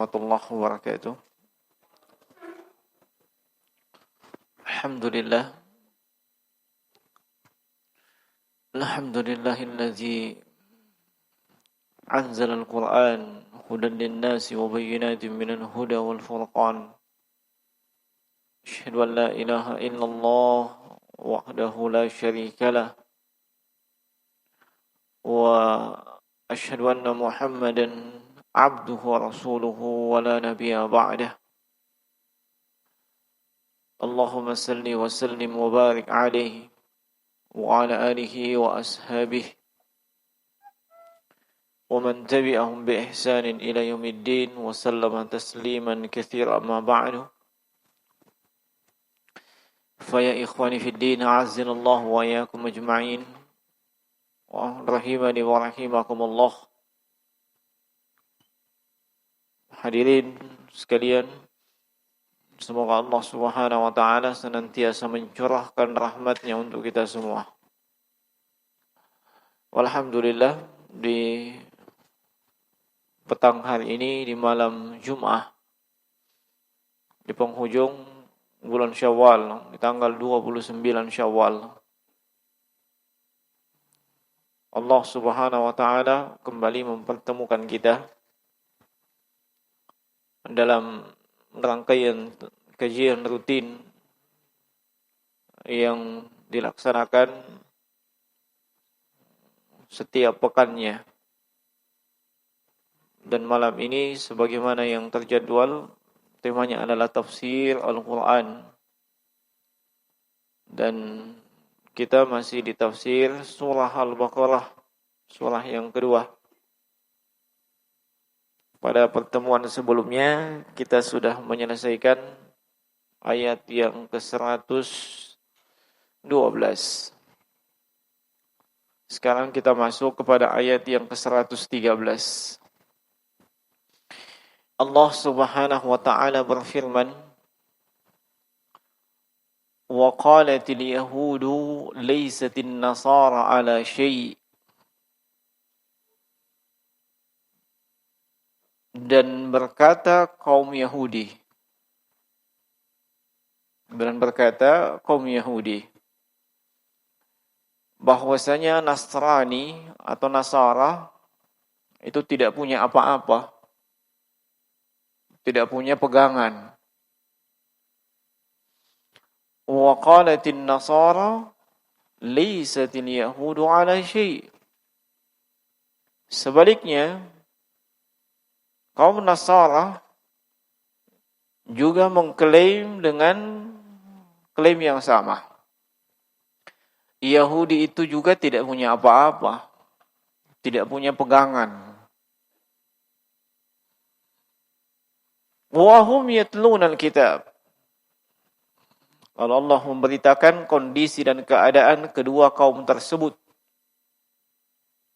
Warahmatullahi wabarakatuh. Alhamdulillahilladzi anzala al-Qur'an hudan lin-nasi wa bayyinatin minal huda wal furqan. Asyhadu an la ilaha illallah wahdahu la syarika lah wa asyhadu anna Muhammadan abduhu wa rasuluhu wa la nabiyya ba'dah. Allahumma salli wa sallim wa barik alaihi wa ala alihi wa ashabihi wa man tabi'ahum bi ihsanin ila yaumiddin wa sallama tasliman katsiran amma ba'du. Fa ya ikhwani fid din, a'azzanallahu wa iyyakum ajma'in. Wa rahimani wa rahimakumullah. Hadirin sekalian, semoga Allah Subhanahu wa taala senantiasa mencurahkan rahmat-Nya untuk kita semua. Alhamdulillah, di petang hari ini, di malam Jumat, di penghujung bulan Syawal, di tanggal 29 Syawal, Allah Subhanahu wa taala kembali mempertemukan kita dalam rangkaian kajian rutin yang dilaksanakan setiap pekannya. Dan malam ini sebagaimana yang terjadwal, temanya adalah tafsir Al-Quran. Dan kita masih di tafsir surah Al-Baqarah, surah yang kedua. Pada pertemuan sebelumnya kita sudah menyelesaikan ayat yang ke-112. Sekarang kita masuk kepada ayat yang ke-113. Allah Subhanahu wa taala berfirman, "Wa qalatil yahudu laysatin nasara ala syai'." Dan berkata kaum Yahudi, bahwasanya Nasrani atau Nasara itu tidak punya apa-apa, tidak punya pegangan. Wa qalatin nasara laysatil yahudu ala syai'. Sebaliknya, kaum Nasara juga mengklaim dengan klaim yang sama. Yahudi itu juga tidak punya apa-apa, tidak punya pegangan. Wa hum yatluna al-kitab. Kalau Allah memberitakan kondisi dan keadaan kedua kaum tersebut,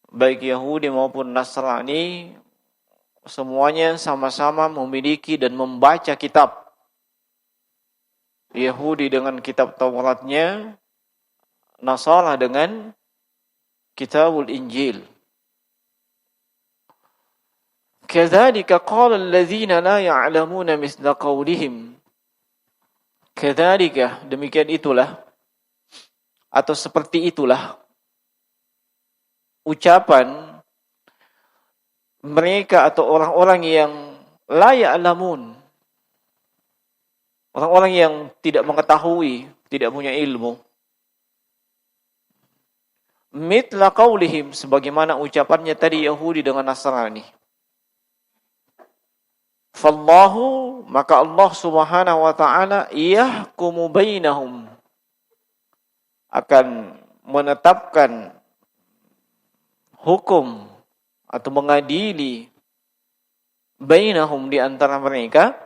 baik Yahudi maupun Nasrani, semuanya sama-sama memiliki dan membaca kitab. Yahudi dengan kitab Tauratnya, Nasara dengan kitabul Injil. Kadzalika qala alladzina la ya'lamuna misla qawlihim. Kadzalika, demikian itulah, atau seperti itulah ucapan mereka atau orang-orang yang la ya'lamun, orang-orang yang tidak mengetahui, tidak punya ilmu. Mithla qaulihim, sebagaimana ucapannya tadi Yahudi dengan Nasrani. Fallahu, maka Allah Subhanahu wa taala yahkumu bainahum, akan menetapkan hukum atau mengadili bainahum, di antara mereka,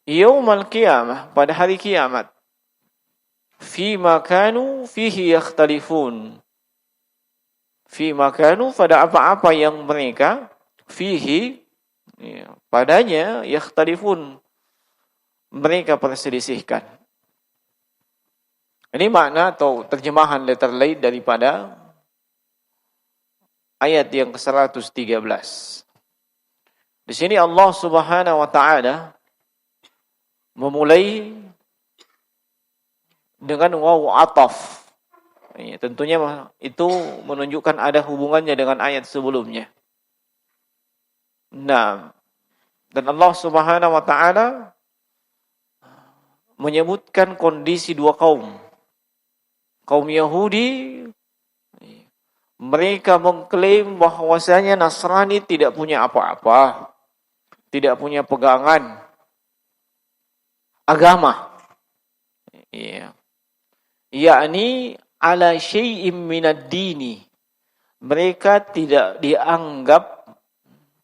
yaumal qiyamah, pada hari kiamat, fima kanu fihi yakhtalifun, fima kanu, pada apa-apa yang mereka, fihi, padanya, yakhtalifun, mereka perselisihkan. Ini makna atau terjemahan letter lain daripada ayat yang ke-113. Di sini Allah Subhanahu wa taala memulai dengan waw ataf. Ya, tentunya itu menunjukkan ada hubungannya dengan ayat sebelumnya. Nah, dan Allah Subhanahu wa taala menyebutkan kondisi dua kaum. Kaum Yahudi, mereka mengklaim bahwasanya Nasrani tidak punya apa-apa, tidak punya pegangan agama. Ya. Yakni ala syai'im minad dini. Mereka tidak dianggap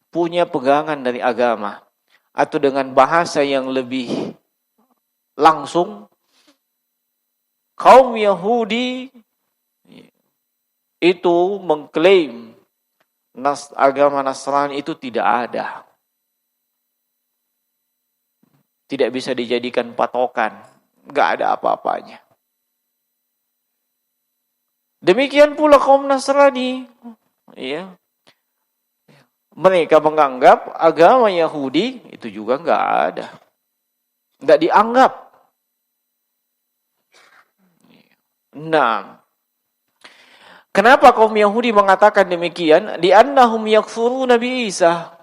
punya pegangan dari agama. Atau dengan bahasa yang lebih langsung, kaum Yahudi itu mengklaim agama Nasrani itu tidak ada. Tidak bisa dijadikan patokan. Enggak ada apa-apanya. Demikian pula kaum Nasrani. Ya. Mereka menganggap agama Yahudi itu juga enggak ada. Enggak dianggap. Nah, kenapa kaum Yahudi mengatakan demikian? Li'annahum yakfuruna bi Isa.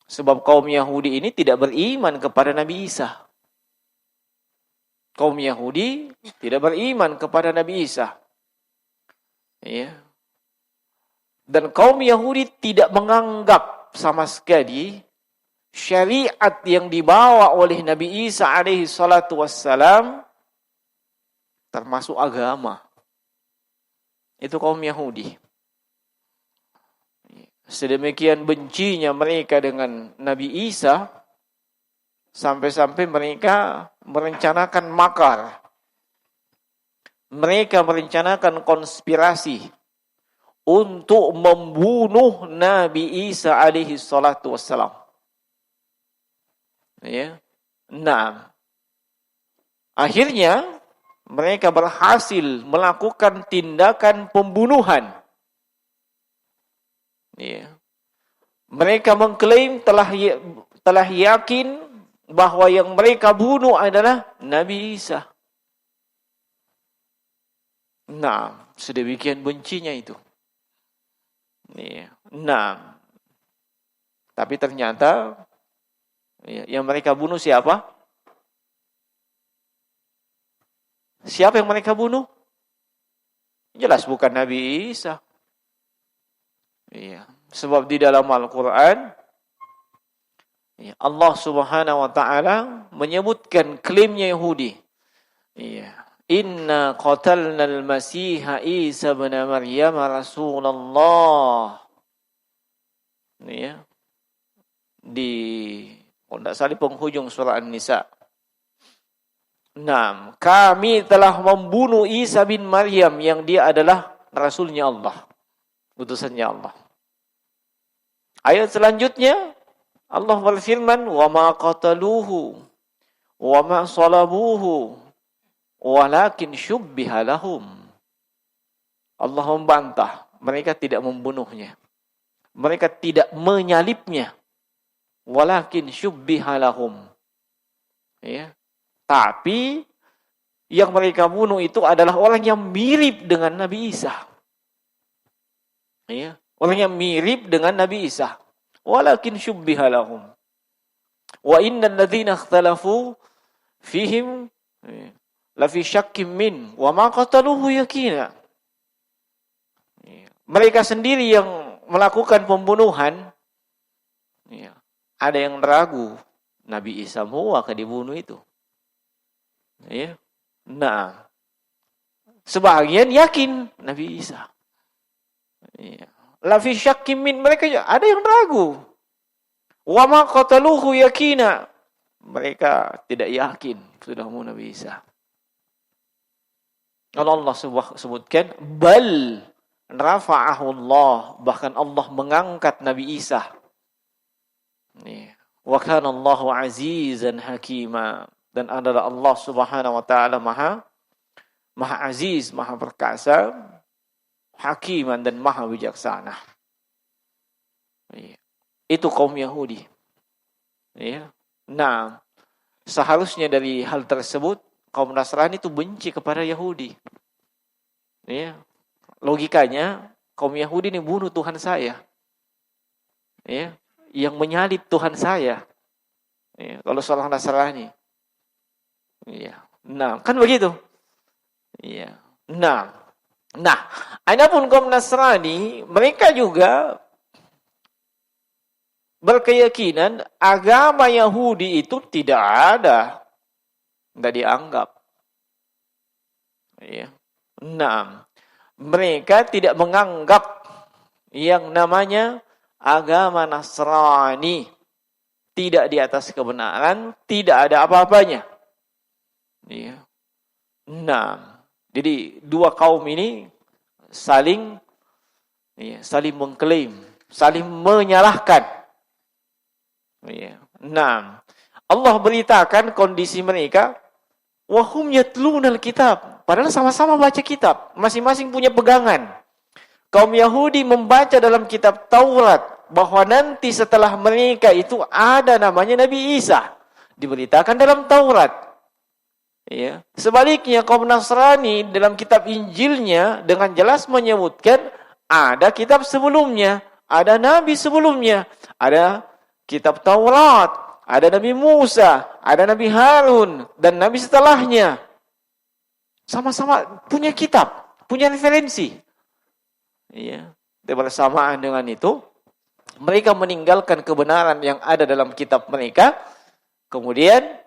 Sebab kaum Yahudi ini tidak beriman kepada Nabi Isa. Kaum Yahudi tidak beriman kepada Nabi Isa. Ya. Dan kaum Yahudi tidak menganggap sama sekali syariat yang dibawa oleh Nabi Isa alaihi salatu wassalam termasuk agama. Itu kaum Yahudi. Sedemikian bencinya mereka dengan Nabi Isa sampai-sampai mereka merencanakan makar. Mereka merencanakan konspirasi untuk membunuh Nabi Isa alaihi salatu wassalam. Ya. Nah, akhirnya mereka berhasil melakukan tindakan pembunuhan. Ya. Mereka mengklaim telah yakin bahwa yang mereka bunuh adalah Nabi Isa. Nah, sedemikian bencinya itu. Ya. Nah, tapi ternyata yang mereka bunuh siapa? Siapa yang mereka bunuh? Jelas bukan Nabi Isa. Iya, sebab di dalam Al-Qur'an Allah Subhanahu wa taala menyebutkan klaimnya Yahudi. Iya. Inna qatalna al-Masiha Isa ibn Maryam Rasulullah. Iya. Tidak salah di penghujung surah An-Nisa. Nah, kami telah membunuh Isa bin Maryam yang dia adalah Rasulnya Allah. Utusannya Allah. Ayat selanjutnya Allah berfirman, "Wa ma qataluhu wa ma salabuhu walakin syubbiha lahum." Allah membantah, mereka tidak membunuhnya. Mereka tidak menyalibnya. Walakin syubbiha lahum. Ya. Tapi yang mereka bunuh itu adalah orang yang mirip dengan Nabi Isa. Ya. Orang yang mirip dengan Nabi Isa. Walakin syubbiha lahum. Wa innal ladzina ikhtalafu fihim lafi syakkim min wa ma qataluhu yakina. Mereka sendiri yang melakukan pembunuhan. Ya. Ada yang ragu Nabi Isa mau akan dibunuh itu. Ya. Nah, sebagian yakin Nabi Isa. Ya. Lafi syakkim min, mereka ada yang ragu. Wa ma qataluhu yakina. Mereka tidak yakin sudah mau Nabi Isa. Kalau Allah sebutkan bal rafa'ahu Allah, bahkan Allah mengangkat Nabi Isa. Wa kana Allahu azizan hakima, dan adalah Allah Subhanahu wa taala maha aziz, maha perkasa, hakiman dan maha bijaksana. Itu kaum Yahudi. Ya. Nah, seharusnya dari hal tersebut kaum Nasrani itu benci kepada Yahudi. Ya. Logikanya kaum Yahudi ini bunuh Tuhan saya. Ya. Yang menyalib Tuhan saya. Ya. Kalau seorang Nasrani. Ya. Nah, kan begitu. Ya. Nah, adapun kaum Nasrani, mereka juga berkeyakinan agama Yahudi itu tidak ada, tidak dianggap. Ya. Nah, mereka tidak menganggap yang namanya agama Nasrani tidak di atas kebenaran, tidak ada apa-apanya. Ya. Nah, jadi dua kaum ini saling mengklaim, saling menyalahkan. Ya. Nah, Allah beritakan kondisi mereka, wahum yatlunal kitab, padahal sama-sama baca kitab, masing-masing punya pegangan. Kaum Yahudi membaca dalam kitab Taurat bahwa nanti setelah mereka itu ada namanya Nabi Isa, diberitakan dalam Taurat. Ya. Sebaliknya kaum Nasrani dalam kitab Injilnya dengan jelas menyebutkan ada kitab sebelumnya, ada nabi sebelumnya, ada kitab Taurat, ada Nabi Musa, ada Nabi Harun dan nabi setelahnya. Sama-sama punya kitab, punya referensi. Ya. Dan bersamaan dengan itu, mereka meninggalkan kebenaran yang ada dalam kitab mereka, kemudian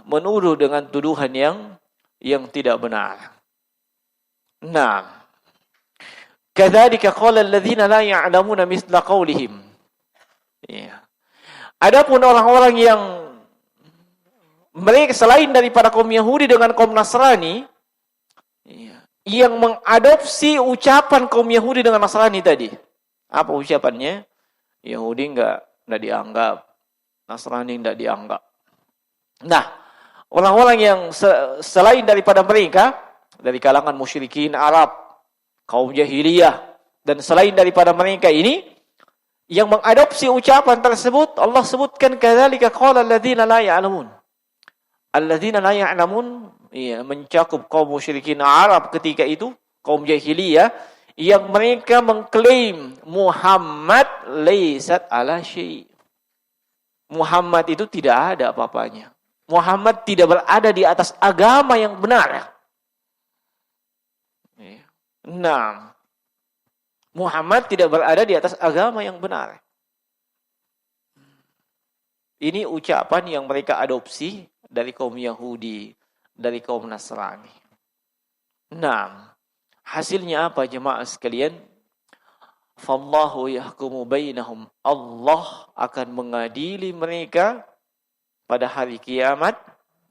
menuduh dengan tuduhan yang tidak benar. Nah, kadzalika qala alladziina laa ya'lamuuna mithla qaulihim. Ya. Adapun orang-orang yang mereka selain daripada kaum Yahudi dengan kaum Nasrani, yang mengadopsi ucapan kaum Yahudi dengan Nasrani tadi. Apa ucapannya? Yahudi enggak dianggap, Nasrani enggak dianggap. Nah, orang-orang yang selain daripada mereka, dari kalangan musyrikin Arab, kaum jahiliyah, dan selain daripada mereka ini, yang mengadopsi ucapan tersebut, Allah sebutkan, kadzalika qala alladziina laa ya'lamuun. Alladziina laa ya'lamuun, mencakup kaum musyrikin Arab ketika itu, kaum jahiliyah, yang mereka mengklaim Muhammad laisat ala syai'. Muhammad itu tidak ada apa-apanya. Muhammad tidak berada di atas agama yang benar. Nah, Muhammad tidak berada di atas agama yang benar. Ini ucapan yang mereka adopsi dari kaum Yahudi, dari kaum Nasrani. Nah, hasilnya apa jemaah sekalian? Fallahu yahkumu bainahum. Allah akan mengadili mereka pada hari kiamat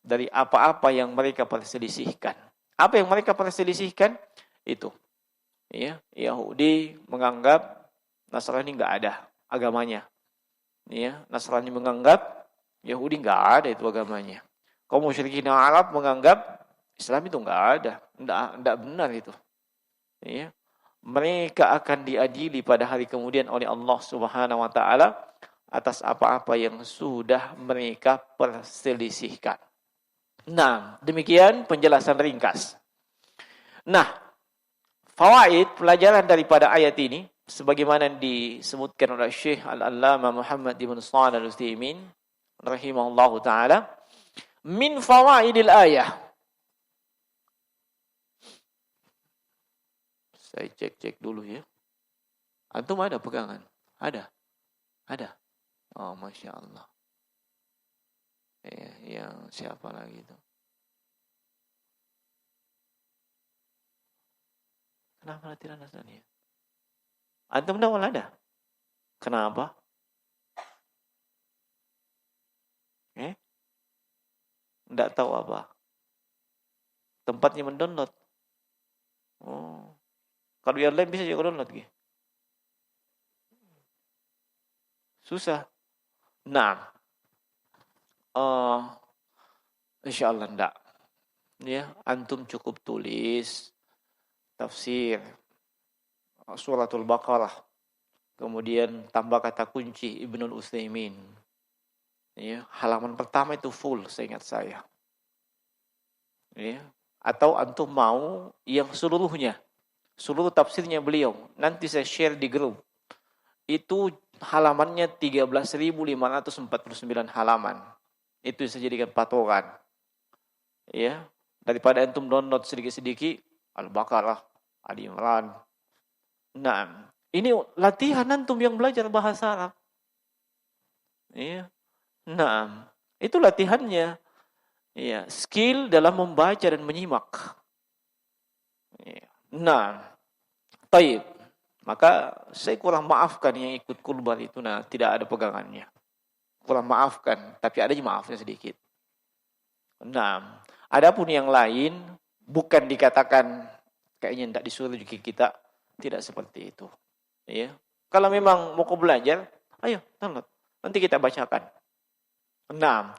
dari apa-apa yang mereka perselisihkan. Apa yang mereka perselisihkan? Itu. Ya, Yahudi menganggap Nasrani enggak ada agamanya. Ya, Nasrani menganggap Yahudi enggak ada itu agamanya. Kaum musyrikin Arab menganggap Islam itu enggak ada, enggak benar itu. Ya. Mereka akan diadili pada hari kemudian oleh Allah Subhanahu wa taala atas apa-apa yang sudah mereka perselisihkan. Nah, demikian penjelasan ringkas. Nah, fawaid pelajaran daripada ayat ini sebagaimana disebutkan oleh Syekh Al-Allamah Muhammad ibn Shalih Al-Utsaimin rahimahullahu taala, min fawaidil ayah. Saya cek dulu ya. Antum ada pegangan? Ada. Oh, Masya Allah. Yang siapa lagi itu? Kenapa tidak Nasrani? Antum awal ada? Kenapa? Enggak tahu apa? Tempatnya mendownload. Oh. Kalau yang lain bisa juga download gitu. Susah. Nah, insyaallah enggak. Ya, antum cukup tulis tafsir suratul Baqarah kemudian tambah kata kunci Ibnul Utsaimin. Ya, halaman pertama itu full, seingat saya. Ya, atau antum mau yang seluruhnya, seluruh tafsirnya beliau, nanti saya share di grup. Itu halamannya 13.549 halaman. Itu saya jadikan patokan. Ya, daripada antum download sedikit-sedikit Al-Baqarah, Ali Imran. Nah, ini latihan antum yang belajar bahasa Arab. Ya. Nah, itu latihannya. Ya, skill dalam membaca dan menyimak. Ya. Nah, taib. Maka saya kurang maafkan yang ikut kulbar itu, nah tidak ada pegangannya. Kurang maafkan, tapi ada maafnya sedikit. Nah, adapun yang lain bukan dikatakan kayaknya tidak disuruh juga kita, tidak seperti itu. Ya, kalau memang mau belajar, ayo download, nanti kita bacakan. Nah,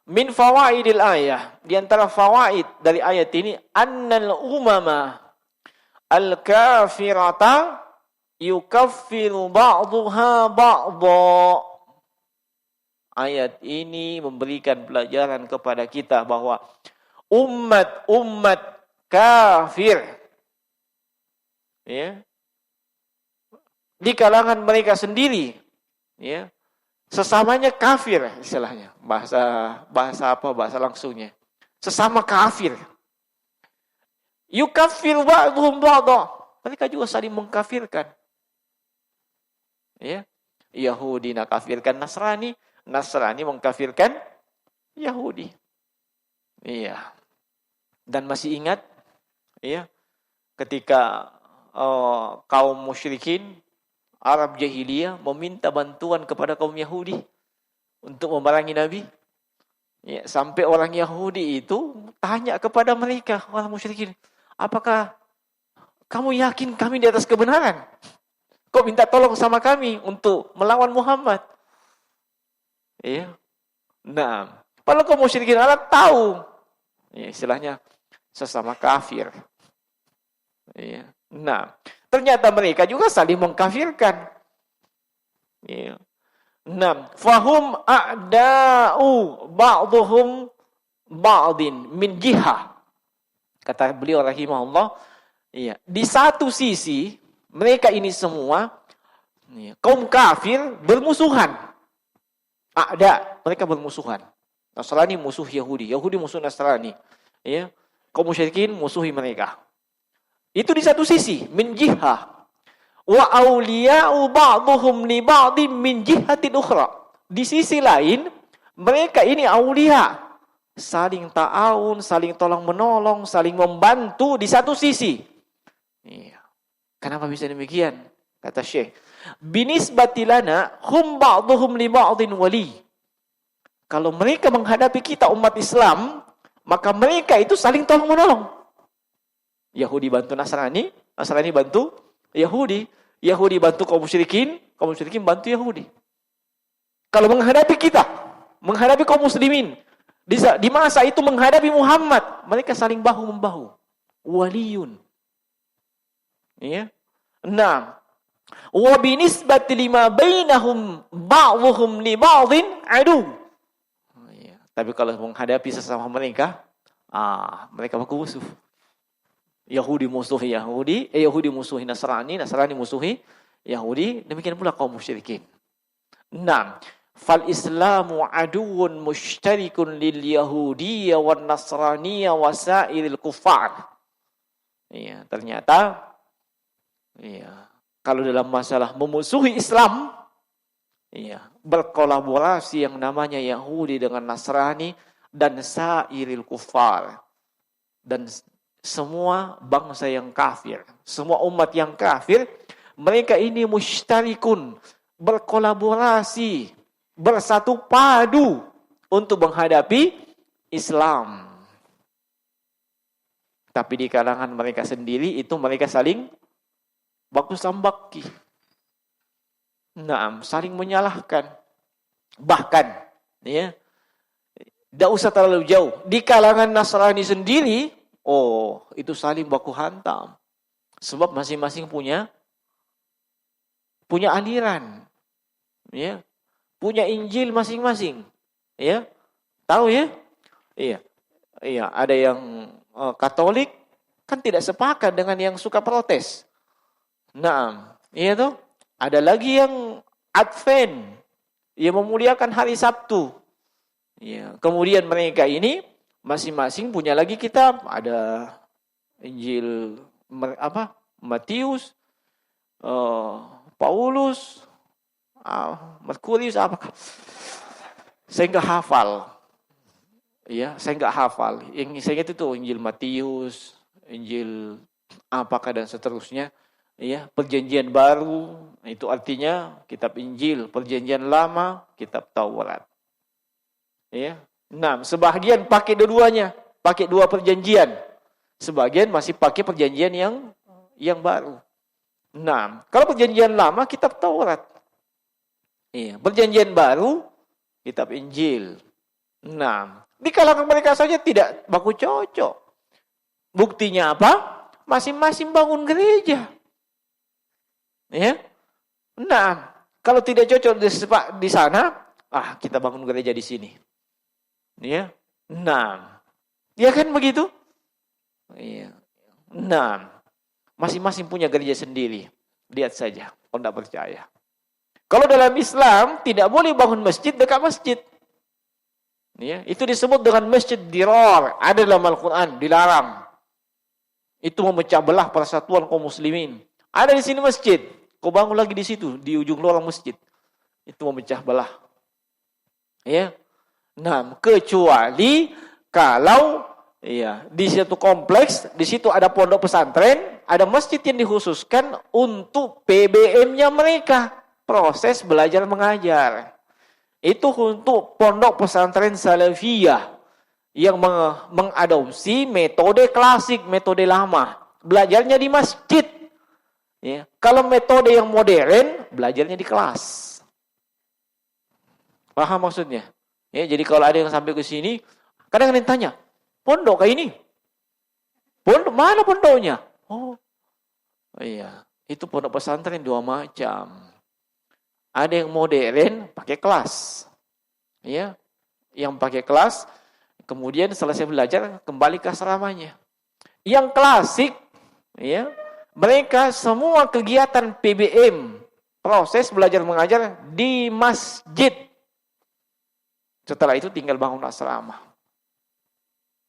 min fawaidil ayah, di antara fawaid dari ayat ini, annal umama al-kafirata yukaffiru ba'duha ba'dha. Ayat ini memberikan pelajaran kepada kita bahwa umat-umat kafir, ya, di kalangan mereka sendiri, ya, sesamanya kafir istilahnya. Bahasa langsungnya. Sesama kafir. Yukaffir ba'dhum ba'dha. Mereka juga saling mengkafirkan. Ya. Yahudi nakafirkan Nasrani, Nasrani mengkafirkan Yahudi. Iya. Dan masih ingat, ya, ketika kaum musyrikin Arab jahiliyah meminta bantuan kepada kaum Yahudi untuk memerangi Nabi. Ya, sampai orang Yahudi itu tanya kepada mereka, orang musyrikin, apakah kamu yakin kami di atas kebenaran? Kau minta tolong sama kami untuk melawan Muhammad. Ya. Nah, kalau kaum musyrikin Arab tahu, ya, istilahnya sesama kafir. Ya. Nah, ternyata mereka juga saling mengkafirkan. Ya. Nah, fahum a'da'u ba'duhum ba'din min jihah. Kata beliau rahimahullah, ya, di satu sisi mereka ini semua, ya, kaum kafir bermusuhan. A'da, mereka bermusuhan. Nasrani musuh Yahudi, Yahudi musuh Nasrani. Ya. Kaum musyrikin musuhi mereka. Itu di satu sisi, min jihah. Wa awliya'u ba'duhum li ba'din min jihatin ukhra. Di sisi lain, mereka ini awliya. Saling ta'awun, saling tolong-menolong, saling membantu di satu sisi. Iya. Kenapa bisa demikian? Kata Syekh. Binisbati lana hum ba'duhum li ba'din wali. Kalau mereka menghadapi kita umat Islam, maka mereka itu saling tolong-menolong. Yahudi bantu Nasrani, Nasrani bantu Yahudi, Yahudi bantu kaum musyrikin bantu Yahudi. Kalau menghadapi kita, menghadapi kaum muslimin, di masa itu menghadapi Muhammad, mereka saling bahu-membahu. Waliyun. Ya. Nah, wa binisbati lima bainahum ba'dhum li ba'dhin adu. Ya. Tapi kalau menghadapi sesama mereka, mereka musuh. Yahudi musuhi Yahudi, Yahudi musuhi Nasrani, Nasrani musuhi Yahudi, demikian pula kaum musyrikin. Nah, fal Islamu aduun musytarikun lil Yahudiyya wan Nasraniyya wa sa'iril kuffar. Ya, ternyata, ya, kalau dalam masalah memusuhi Islam, ya, berkolaborasi yang namanya Yahudi dengan Nasrani dan sa'iril kuffar, dan semua bangsa yang kafir, semua umat yang kafir, mereka ini musytarikun, berkolaborasi, bersatu padu untuk menghadapi Islam. Tapi di kalangan mereka sendiri itu mereka saling baku sambaki. Nah, saling menyalahkan. Bahkan, ya, tidak usah terlalu jauh. Di kalangan Nasrani sendiri, itu saling baku hantam. Sebab masing-masing punya punya aliran, ya, punya Injil masing-masing, ya, tahu ya, iya, iya, ada yang Katolik kan tidak sepakat dengan yang suka protes, nah, iya tuh, ada lagi yang Advent, yang memuliakan hari Sabtu, ya, kemudian mereka ini masing-masing punya lagi kitab, ada Injil Matius, Paulus, Merkurius, apa? Saya nggak hafal, ya, saya nggak hafal. Yang saya ingat itu Injil Matius, Injil apakah dan seterusnya, ya, Perjanjian Baru, itu artinya kitab Injil, Perjanjian Lama, kitab Taurat, ya. Nah, sebagian pakai dua-duanya, pakai dua perjanjian, sebagian masih pakai perjanjian yang baru. Nah, kalau perjanjian lama kitab Taurat. Iya, perjanjian baru kitab Injil. Nah, di kalangan mereka saja tidak baku cocok. Buktinya apa? Masing-masing bangun gereja. Ya. Nah, kalau tidak cocok di sana, kita bangun gereja di sini. Ya. Nah, ya kan begitu? Iya. Nah, masing-masing punya gereja sendiri. Lihat saja, kalau tidak percaya. Kalau dalam Islam tidak boleh bangun masjid dekat masjid. Ya, itu disebut dengan masjid dirar. Ada dalam Al-Quran, dilarang. Itu memecah belah persatuan kaum muslimin. Ada di sini masjid, kau bangun lagi di situ, di ujung lorong masjid. Itu memecah belah. Ya. Nah, kecuali kalau di satu kompleks, di situ ada pondok pesantren, ada masjid yang dikhususkan untuk PBM-nya mereka, proses belajar mengajar. Itu untuk pondok pesantren salafiyah yang mengadopsi metode klasik, metode lama. Belajarnya di masjid. Ya. Kalau metode yang modern, belajarnya di kelas. Paham maksudnya? Ya, jadi kalau ada yang sampai ke sini, kadang ada yang tanya, pondok kayak ini? Pondok mana pondoknya? Oh iya, itu pondok pesantren dua macam. Ada yang modern pakai kelas, ya, yang pakai kelas, kemudian selesai belajar kembali ke asramanya. Yang klasik, ya, mereka semua kegiatan PBM, proses belajar mengajar di masjid. Setelah itu tinggal bangun asrama.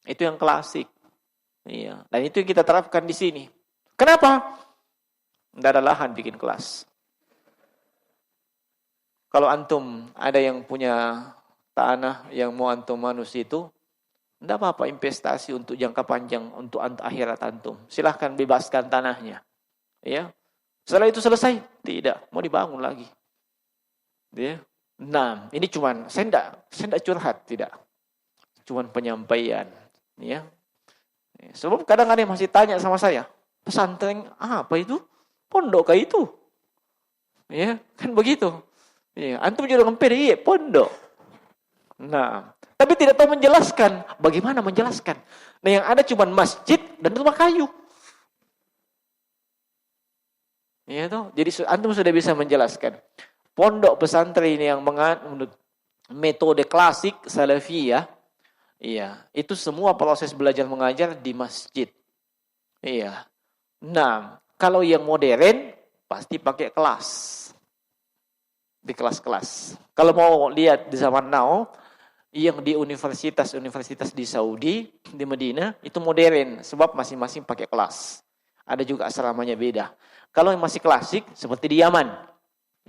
Itu yang klasik. Iya. Dan itu yang kita terapkan di sini. Kenapa? Tidak ada lahan bikin kelas. Kalau antum ada yang punya tanah yang mau antum manus itu, tidak apa-apa investasi untuk jangka panjang untuk akhirat antum. Silahkan bebaskan tanahnya. Ya. Setelah itu selesai? Tidak. Mau dibangun lagi. Ya. Nah, ini cuman saya tidak curhat, tidak. Cuman penyampaian, ya. Sebab kadang ada yang masih tanya sama saya, pesantren apa itu? Pondok kah itu? Ya, kan begitu. Ya, antum juga ngempir, iya, pondok. Nah, tapi tidak tahu menjelaskan. Bagaimana menjelaskan? Nah, yang ada cuman masjid dan rumah kayu. Ya, toh. Jadi antum sudah bisa menjelaskan. Pondok pesantren yang menganut metode klasik salafiyah, iya, itu semua proses belajar mengajar di masjid. Iya. Nah, kalau yang modern pasti pakai kelas. Di kelas-kelas. Kalau mau lihat di zaman now, yang di universitas di Saudi, di Madinah, itu modern sebab masing-masing pakai kelas. Ada juga asramanya beda. Kalau yang masih klasik seperti di Yaman,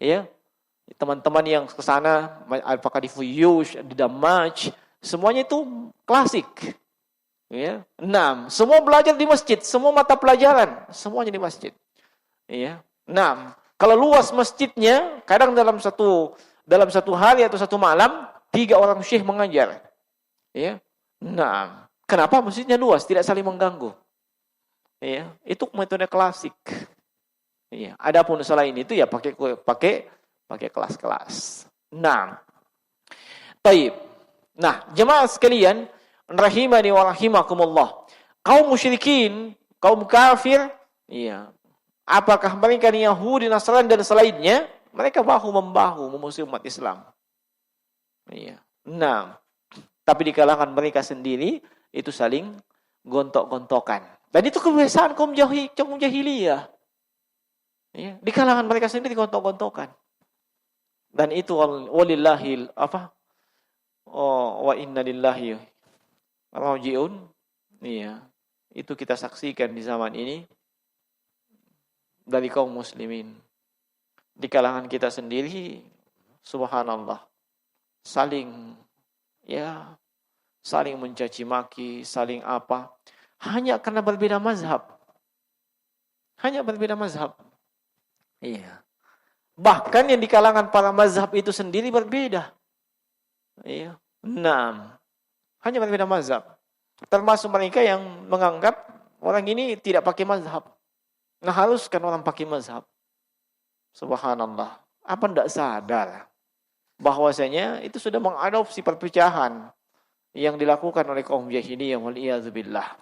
ya. Teman-teman yang ke sana, apakah di Fuyush, di Damaj, semuanya itu klasik. Ya. 6. Semua belajar di masjid, semua mata pelajaran, semuanya di masjid. Ya. 6. Kalau luas masjidnya, kadang dalam satu hari atau satu malam, 3 orang syekh mengajar. Ya. 6. Kenapa masjidnya luas, tidak saling mengganggu? Ya. Itu metode klasik. Ya. Adapun selain itu ya pakai kelas-kelas. Nah, baik. Nah, jemaah sekalian, rahimani wa rahimakumullah. Kaum musyrikin, kaum kafir, iya, Apakah mereka ni Yahudi, Nasrani dan selainnya? Mereka bahu-membahu memusuhi umat Islam. Iya. Nah, tapi di kalangan mereka sendiri itu saling gontok-gontokan. Dan itu kebiasaan kaum jahiliyah. Ya, di kalangan mereka sendiri gontok-gontokan. Dan itu walillahil wa inna lillahi raji'un. Iya. Itu kita saksikan di zaman ini dari kaum muslimin. Di kalangan kita sendiri, subhanallah, saling mencaci maki, saling apa, hanya karena berbeda mazhab. Hanya berbeda mazhab. Iya. Bahkan yang di kalangan para mazhab itu sendiri berbeda. Iya. Nah, hanya berbeda mazhab. Termasuk mereka yang menganggap orang ini tidak pakai mazhab. Nah, haruskan orang pakai mazhab. Subhanallah. Apa tidak sadar bahwasanya itu sudah mengadopsi perpecahan yang dilakukan oleh kaum jahiliyah wal iyadzubillah.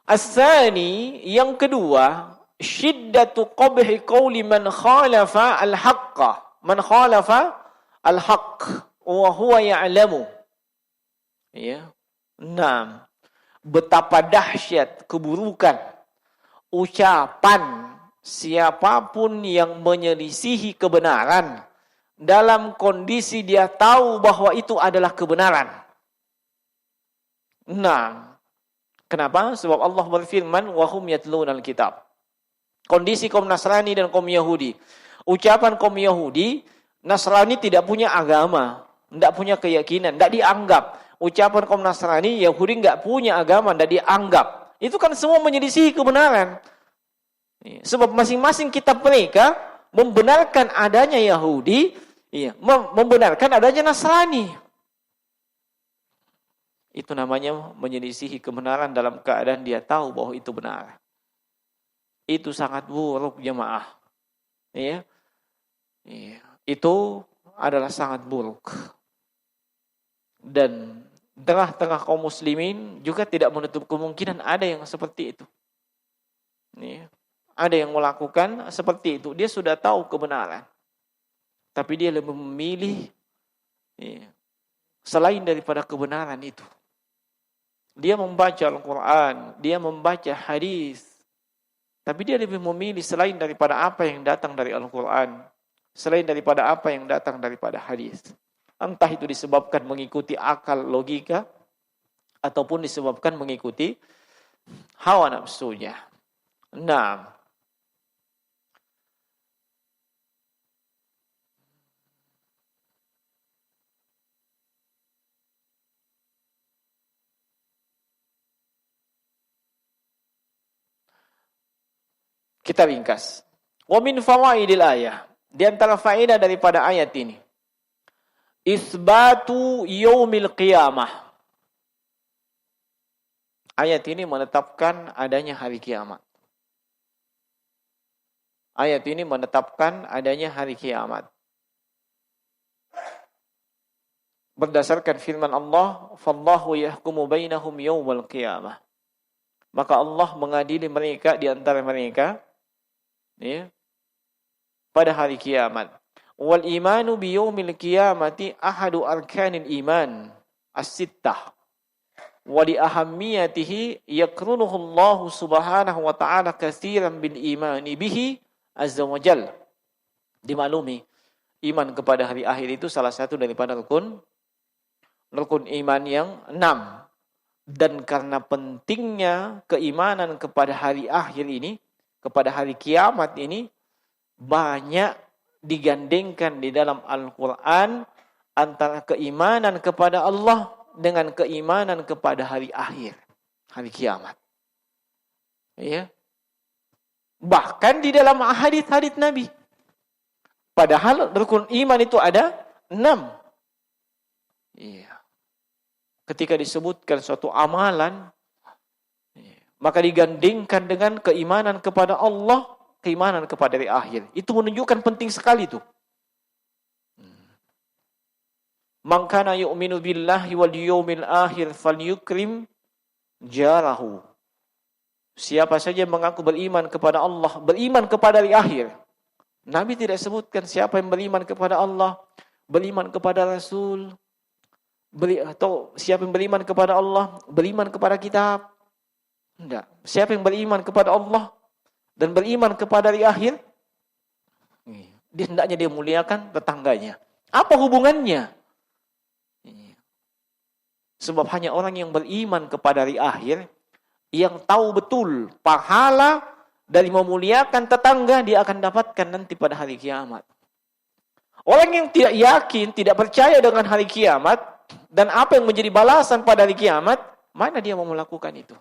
As-tsani, yang kedua, syiddatu qabhi qawli man khalafa al-haqqa. Man khalafa al-haqq wa huwa ya'lamu. Ya. Nah, betapa dahsyat keburukan ucapan siapapun yang menyelisihi kebenaran dalam kondisi dia tahu bahwa itu adalah kebenaran. Nah, kenapa? Sebab Allah berfirman, wa hum yatlunal kitab. Kondisi kaum Nasrani dan kaum Yahudi. Ucapan kaum Yahudi, Nasrani tidak punya agama, tidak punya keyakinan, tidak dianggap. Ucapan kaum Nasrani, Yahudi tidak punya agama, tidak dianggap. Itu kan semua menyelisihi kebenaran. Sebab masing-masing kitab mereka membenarkan adanya Yahudi, membenarkan adanya Nasrani. Itu namanya menyelisihi kebenaran dalam keadaan dia tahu bahwa itu benar. Itu sangat buruk, jemaah. Ya. Itu adalah sangat buruk. Dan tengah-tengah kaum muslimin juga tidak menutup kemungkinan ada yang seperti itu. Ya. Ada yang melakukan seperti itu. Dia sudah tahu kebenaran. Tapi dia lebih memilih selain daripada kebenaran itu. Dia membaca Al-Quran. Dia membaca hadis. Tapi dia lebih memilih selain daripada apa yang datang dari Al-Quran. Selain daripada apa yang datang daripada hadis. Entah itu disebabkan mengikuti akal logika. Ataupun disebabkan mengikuti hawa nafsunya. Nah, kita ringkas. Wa min fawaidil ayah. Di antara faedah daripada ayat ini. Isbatu yaumil qiyamah. Ayat ini menetapkan adanya hari kiamat. Ayat ini menetapkan adanya hari kiamat. Berdasarkan firman Allah, "Fallahu yahkumu bainahum yaumal qiyamah." Maka Allah mengadili mereka di antara mereka pada hari kiamat. Wal imanu bi yaumil qiyamati ahadu arkanil iman as-sittah. Wa li ahammiyatihi yakrunuhu Allah subhanahu wa ta'ala katsiran bil imani bihi azza wa jalla. Dimaklumi, iman kepada hari akhir itu salah satu daripada rukun iman yang 6. Dan karena pentingnya keimanan kepada hari akhir ini, kepada hari kiamat ini, banyak digandengkan di dalam Al-Quran antara keimanan kepada Allah dengan keimanan kepada hari akhir, hari kiamat. Ya. Bahkan di dalam hadits-hadits Nabi. Padahal rukun iman itu ada 6. Iya. Ketika disebutkan suatu amalan, maka digandingkan dengan keimanan kepada Allah, keimanan kepada hari akhir. Itu menunjukkan penting sekali itu. Man kana yu'minu billahi wal yawmil akhir falyukrim jarahu. Siapa saja yang mengaku beriman kepada Allah, beriman kepada hari akhir. Nabi tidak sebutkan siapa yang beriman kepada Allah, beriman kepada Rasul, atau siapa yang beriman kepada Allah, beriman kepada kitab. Tidak. Siapa yang beriman kepada Allah dan beriman kepada hari akhir, dia hendaknya dia muliakan tetangganya. Apa hubungannya? Sebab hanya orang yang beriman kepada hari akhir, yang tahu betul pahala dari memuliakan tetangga, dia akan dapatkan nanti pada hari kiamat. Orang yang tidak yakin, tidak percaya dengan hari kiamat, dan apa yang menjadi balasan pada hari kiamat, mana dia mau melakukan itu?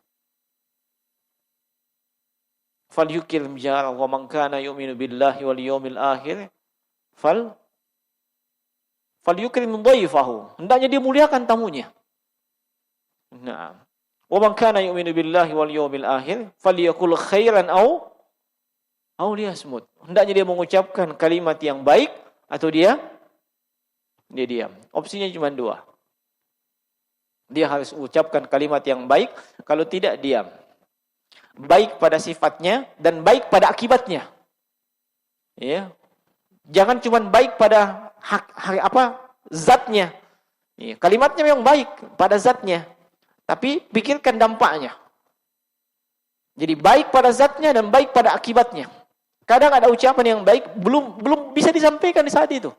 Falyukil jar wa man kana yu'minu billahi wal yawmil akhir falyukrim dhaifahu. Hendaknya dia muliakan tamunya. Nah, wa man kana yu'minu billahi wal yawmil akhir falyakul khairan aw liyasmut. Hendaknya dia mengucapkan kalimat yang baik atau dia diam. Opsinya cuma dua. Dia harus ucapkan kalimat yang baik, kalau tidak diam. Baik pada sifatnya dan baik pada akibatnya. Ya. Jangan cuma baik pada zatnya. Ya. Kalimatnya memang baik pada zatnya, tapi pikirkan dampaknya. Jadi baik pada zatnya dan baik pada akibatnya. Kadang ada ucapan yang baik belum bisa disampaikan di saat itu.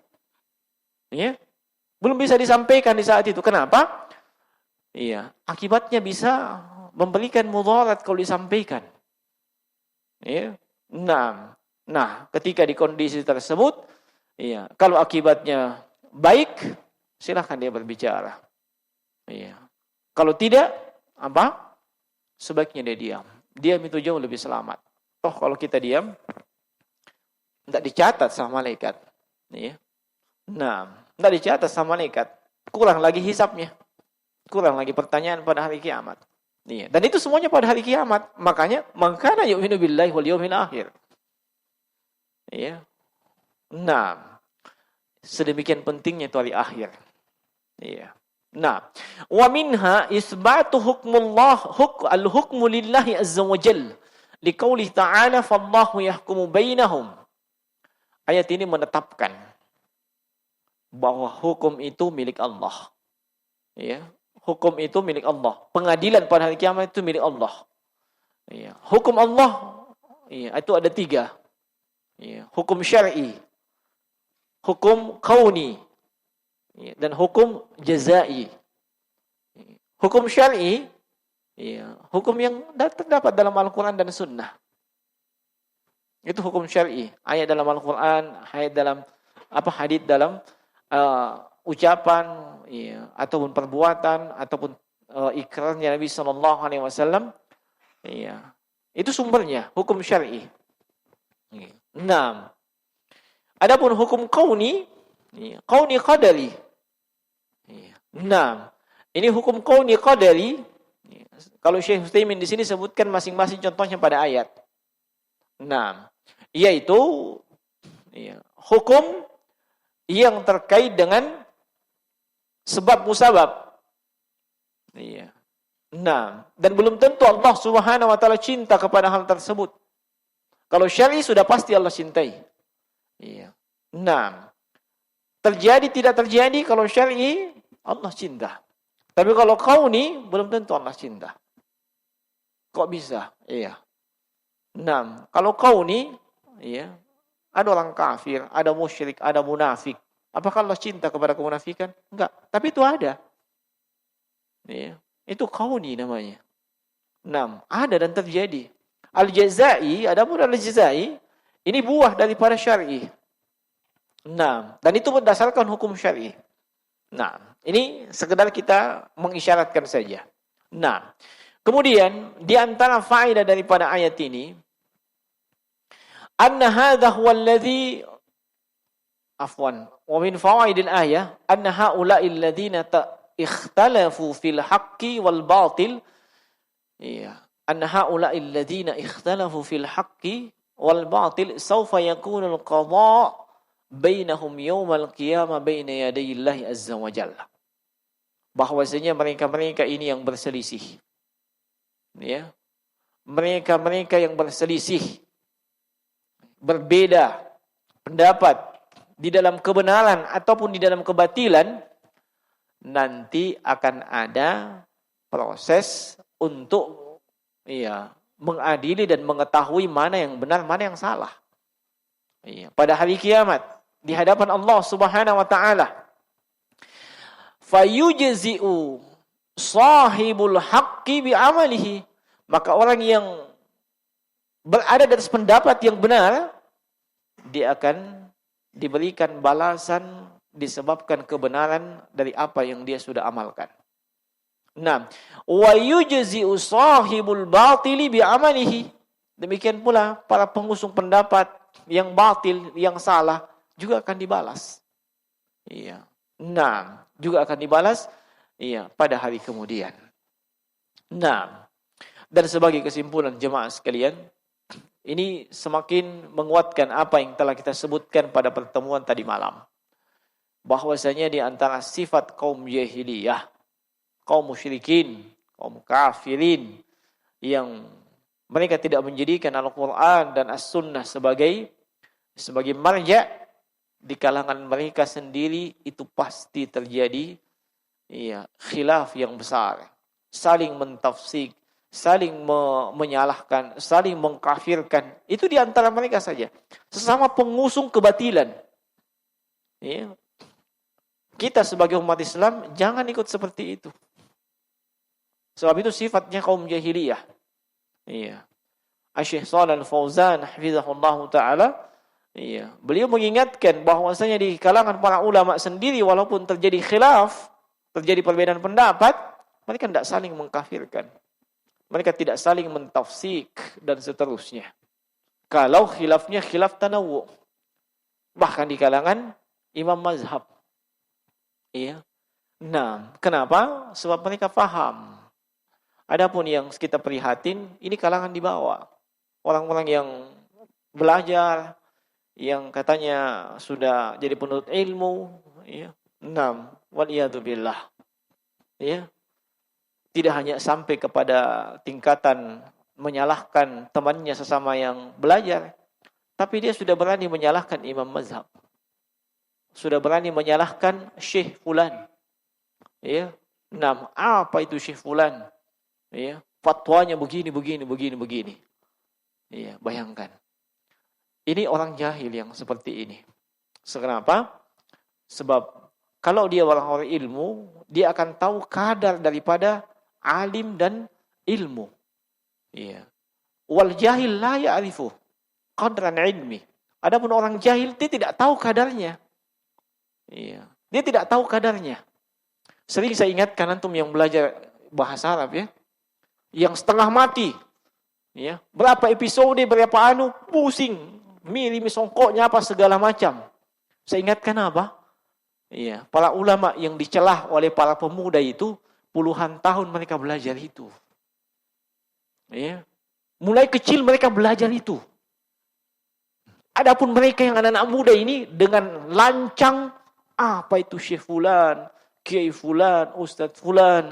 Ya. Belum bisa disampaikan di saat itu. Kenapa? Iya, akibatnya bisa memberikan mudarat kalau disampaikan. Ya. Nah, ketika di kondisi tersebut, iya, kalau akibatnya baik, silakan dia berbicara. Iya. Kalau tidak, apa? Sebaiknya dia diam. Diam itu jauh lebih selamat. Toh kalau kita diam, tidak dicatat sama malaikat. Iya. Nah, tidak dicatat sama malaikat. Kurang lagi hisabnya. Kurang lagi pertanyaan pada hari kiamat. Iya. Dan itu semuanya pada hari kiamat. Makanya, makana yu'minu billahi wal yawmil akhir. Iya. Nah, sedemikian pentingnya itu hari akhir. Iya. Nah, wa minha isbatu hukmullah al-hukmu lillahi azza wa jalla liqauli ta'ala fallahu yahkumu bainahum. Ayat ini menetapkan bahwa hukum itu milik Allah. Ya, hukum itu milik Allah. Pengadilan pada hari kiamat itu milik Allah. Ya, hukum Allah ya, itu ada 3. Ya, hukum syar'i, hukum kauni, dan hukum jazai. Hukum syar'i, ya, hukum yang terdapat dalam Al-Quran dan Sunnah. Itu hukum syar'i. Ayat dalam Al-Quran, ayat dalam hadits dalam ucapan, ya, ataupun perbuatan, ataupun ikrarnya Nabi SAW. Ya, itu sumbernya hukum syar'i. Nah, adapun hukum kauni, kauni qadari. Nah, ini hukum kauni qadari. Kalau Syekh Utsaimin di sini sebutkan masing-masing contohnya pada ayat. Nah, yaitu hukum yang terkait dengan sebab musabab. Nah, dan belum tentu Allah Subhanahu wa taala cinta kepada hal tersebut. Kalau syar'i sudah pasti Allah cintai. Nah, terjadi tidak terjadi kalau syar'i Allah cinta. Tapi kalau kauni belum tentu Allah cinta. Kok bisa? Iya. Nah, kalau kauni, iya, ada orang kafir, ada musyrik, ada munafik. Apakah Allah cinta kepada kemunafikan? Enggak. Tapi itu ada. Iya. Itu kauni namanya. Nah, ada dan terjadi. Al-jazai, adapun al-jazai, ini buah daripada syar'i. Nah, dan itu berdasarkan hukum syar'i. Nah, ini sekedar kita mengisyaratkan saja. Nah, kemudian di antara faedah daripada ayat ini, anna hadha huwa alladhi wa min fawaidil ayah anna haula'i alladhina ikhtalafu fil haqqi wal batil. Iya. Anna haula'i alladhina ikhtalafu fil haqqi wal batil sawfa yakunu al-qada' bainahum yawmal qiyamah baina yadayillahi azza wa jalla. Bahwasanya mereka-mereka ini yang berselisih. Ya. mereka-mereka yang berselisih, berbeda pendapat di dalam kebenaran ataupun di dalam kebatilan, nanti akan ada proses untuk mengadili dan mengetahui mana yang benar, mana yang salah. Pada hari kiamat di hadapan Allah Subhanahu wa taala, fayujzi'u sahibul haqqi bi amalihi, maka orang yang berada di atas pendapat yang benar, dia akan diberikan balasan disebabkan kebenaran dari apa yang dia sudah amalkan. Nah, wa yujzi'u sahibul batili bi amalihi, demikian pula para pengusung pendapat yang batil, yang salah juga akan dibalas. Nah, juga akan dibalas pada hari kemudian. Nah, dan sebagai kesimpulan jemaah sekalian, ini semakin menguatkan apa yang telah kita sebutkan pada pertemuan tadi malam. Bahwasanya di antara sifat kaum jahiliyah, kaum musyrikin, kaum kafirin, yang mereka tidak menjadikan Al-Quran dan As-Sunnah sebagai marja', di kalangan mereka sendiri itu pasti terjadi khilaf yang besar, saling mentafsir, saling menyalahkan, saling mengkafirkan. Itu di antara mereka saja, sesama pengusung kebatilan. Kita sebagai umat Islam jangan ikut seperti itu. Sebab itu sifatnya kaum jahiliyah. Asy-Syaikh Shalal Fauzan hafizahullah taala, beliau mengingatkan bahwasanya di kalangan para ulama sendiri, walaupun terjadi khilaf, terjadi perbedaan pendapat, mereka tidak saling mengkafirkan. Mereka tidak saling mentafsik dan seterusnya. Kalau khilafnya khilaf tanawu, bahkan di kalangan imam mazhab. Nah, kenapa? Sebab mereka faham. Adapun yang kita prihatin, ini kalangan di bawah. Orang-orang yang belajar, yang katanya sudah jadi penuntut ilmu, Nah, waliyadzubillah. Tidak hanya sampai kepada tingkatan menyalahkan temannya sesama yang belajar, tapi dia sudah berani menyalahkan imam mazhab. Sudah berani menyalahkan syekh fulan. Nah, apa itu syekh fulan? Fatwanya begini. Bayangkan. Ini orang jahil yang seperti ini. Kenapa? Sebab kalau dia orang-orang ilmu, dia akan tahu kadar daripada alim dan ilmu. Wal jahil la ya'rifu qadran ilmi. Adapun orang jahil, dia tidak tahu kadarnya. Dia tidak tahu kadarnya. Sering saya ingatkan antum yang belajar bahasa Arab yang setengah mati. Berapa episode, berapa pusing, milih songkoknya apa segala macam. Saya ingatkan apa? Para ulama yang dicelah oleh para pemuda itu, puluhan tahun mereka belajar itu. Mulai kecil mereka belajar itu. Adapun mereka yang anak-anak muda ini dengan lancang, apa itu Syekh Fulan, Kiai Fulan, Ustadz Fulan,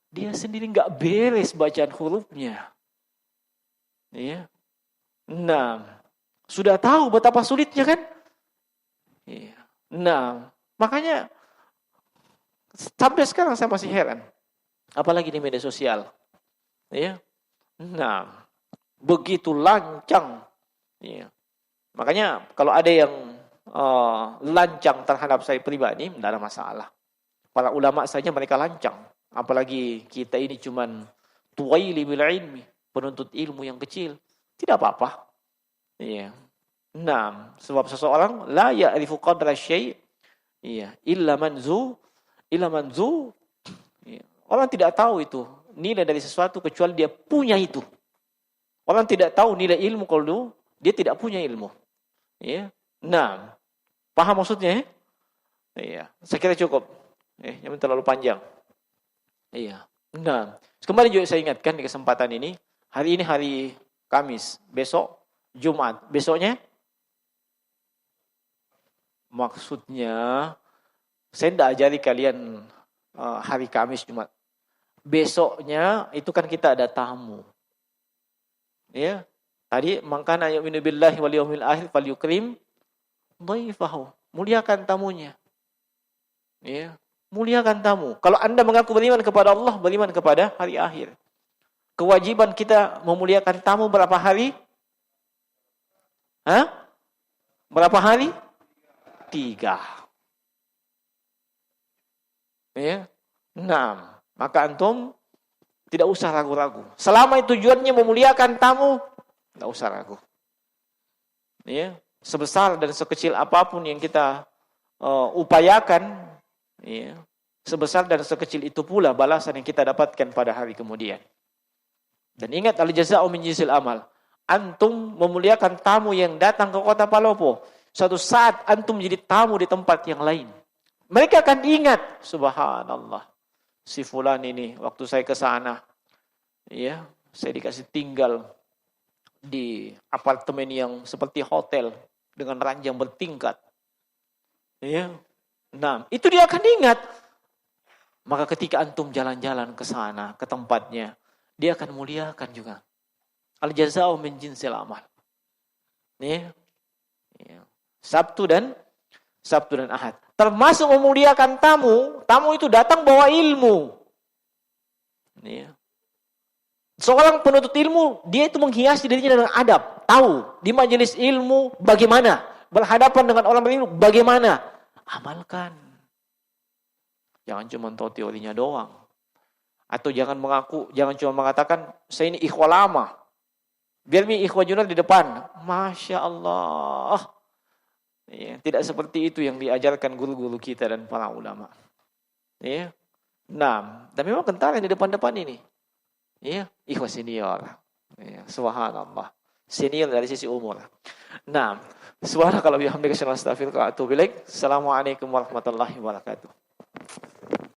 dia sendiri nggak beres bacaan hurufnya. Nah, sudah tahu betapa sulitnya kan? Nah, makanya sampai sekarang saya masih heran, apalagi di media sosial. Nah, begitu lancang. Makanya kalau ada yang lancang terhadap saya pribadi, tidak ada masalah. Para ulama saja mereka lancang, apalagi kita ini cuman tuwaili bil ilmi, penuntut ilmu yang kecil, tidak apa-apa. Nah, sebab seseorang la ya'rifu qadra syai' illa manzu. Orang tidak tahu itu nilai dari sesuatu kecuali dia punya itu. Orang tidak tahu nilai ilmu kalau dia tidak punya ilmu. Nah, paham maksudnya? Saya kira cukup. Yang terlalu panjang. Nah, kembali juga saya ingatkan di kesempatan ini, hari ini hari Kamis, besok Jumat. Besoknya maksudnya saya tidak ajari kalian hari Kamis Jumat. Besoknya itu kan kita ada tamu. Ya. Tadi man kana yu'minu billahi wal yawmil akhir falyukrim dhaifahu. Muliakan tamunya. Ya. Muliakan tamu. Kalau Anda mengaku beriman kepada Allah, beriman kepada hari akhir. Kewajiban kita memuliakan tamu berapa hari? Berapa hari? 3. Ya. 6. Maka antum tidak usah ragu-ragu. Selama tujuannya memuliakan tamu, tidak usah ragu. Ya. Sebesar dan sekecil apapun yang kita upayakan, ya, sebesar dan sekecil itu pula balasan yang kita dapatkan pada hari kemudian. Dan ingat, al-jaza'u min jinsil amal. Antum memuliakan tamu yang datang ke kota Palopo. Suatu saat antum menjadi tamu di tempat yang lain. Mereka akan ingat, subhanallah, si fulan ini waktu saya ke sana, ya, saya dikasih tinggal di apartemen yang seperti hotel dengan ranjang bertingkat. Ya. Nah, itu dia akan ingat. Maka ketika antum jalan-jalan ke sana, ke tempatnya, dia akan muliakan juga. Al-jaza'u min jinsil amal. Ya. Sabtu dan Ahad. Termasuk memuliakan tamu. Tamu itu datang bawa ilmu. Ya. Seorang penuntut ilmu, dia itu menghiasi dirinya dengan adab. Tahu di majelis ilmu bagaimana berhadapan dengan orang berilmu, bagaimana. Amalkan. Jangan cuma tahu teorinya doang. Atau jangan cuma mengatakan, saya ini ikhwah lama. Biar mi ikhwah junior di depan. Masya Allah. Ya, tidak seperti itu yang diajarkan guru-guru kita dan para ulama. Ya. Nah, dan memang kentara yang di depan-depan ini. Ya, ikhwah senior. Ya, subhanallah. Senior dari sisi umur. Nah, subhanakallah bihamdika asyhadu an la ilaha illa anta astaghfiruka wa atubu ilaik. Assalamualaikum warahmatullahi wabarakatuh.